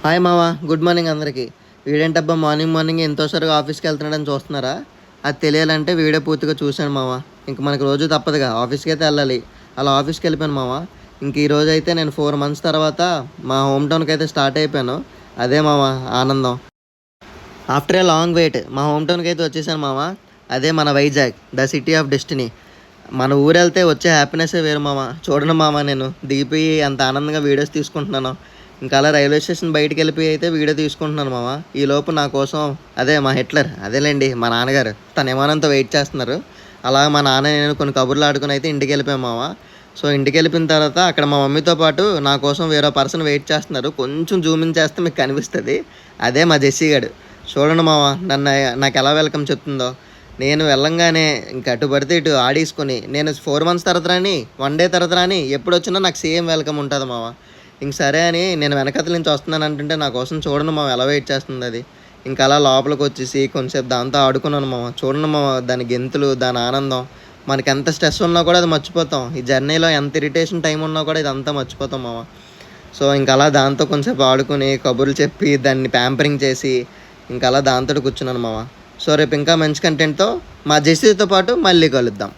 Hi మావా, good morning అందరికీ. వీడేంటబ్బా morning morning ఎంతోసారిగా ఆఫీస్కి వెళ్తున్నాడని చూస్తున్నారా? అది తెలియాలంటే వీడియో పూర్తిగా చూశాను మావా. ఇంక మనకు రోజు తప్పదుగా, ఆఫీస్కి అయితే వెళ్ళాలి. అలా ఆఫీస్కి వెళ్ళిపోయాను మావా. ఇంక ఈ రోజు అయితే నేను 4 months తర్వాత మా హోమ్ టౌన్కి అయితే స్టార్ట్ అయిపోయాను. అదే మావా ఆనందం. ఆఫ్టర్ ఏ లాంగ్ వెయిట్ మా హోమ్ టౌన్కి అయితే వచ్చేసాను మావా. అదే మన Vizag, the city of destiny. మన ఊరు వెళ్తే వచ్చే హ్యాపీనెస్సే వేరు మామ. చూడండి మామ, నేను దిగిపోయి అంత ఆనందంగా వీడియోస్ తీసుకుంటున్నాను. ఇంకా అలా రైల్వే స్టేషన్ బయటికి వెళ్ళిపోయి అయితే వీడియో తీసుకుంటున్నాను మామ. ఈలోపు నా కోసం అదే మా హిట్లర్, అదేలేండి మా నాన్నగారు, తన విమానంతో వెయిట్ చేస్తున్నారు. అలా మా నాన్న నేను కొన్ని కబుర్లు ఆడుకుని అయితే ఇంటికి వెళ్ళిపోయాం మామ. సో ఇంటికి వెళ్ళిపోయిన తర్వాత అక్కడ మా మమ్మీతో పాటు నా కోసం వేరే పర్సన్ వెయిట్ చేస్తున్నారు. కొంచెం జూమింగ్ చేస్తే మీకు కనిపిస్తుంది. అదే మా జెస్సీ గారు. చూడండి మామ, నాకు ఎలా వెల్కమ్ చెప్తుందో. నేను వెళ్ళంగానే ఇంక అటు పడితే ఇటు ఆడేసుకొని, నేను 4 months తర్వాత రాని, 1 day తర్వాత రాని, ఎప్పుడు వచ్చినా నాకు సేమ్ వెల్కమ్ ఉంటుంది మామ. ఇంక సరే అని నేను వెనకతల నుంచి వస్తున్నాను అంటుంటే నా కోసం చూడండి మామ ఎలా వెయిట్ చేస్తుంది అది. ఇంకా అలా లోపలికి వచ్చేసి కొంచెంసేపు దాంతో ఆడుకున్నాను మామ. చూడండి మామ, దాని గెంతులు, దాని ఆనందం. మనకి ఎంత స్ట్రెస్ ఉన్నా కూడా అది మర్చిపోతాం. ఈ జర్నీలో ఎంత ఇరిటేషన్ టైం ఉన్నా కూడా ఇదంతా మర్చిపోతాం మామ. సో ఇంక అలా దాంతో కొంచెంసేపు ఆడుకుని కబుర్లు చెప్పి దాన్ని ప్యాంపరింగ్ చేసి ఇంకా అలా దాంతో కూర్చున్నాను మామ. సో రేపు ఇంకా మంచి కంటెంట్తో మా జెస్సీతో పాటు మళ్ళీ కలుద్దాం.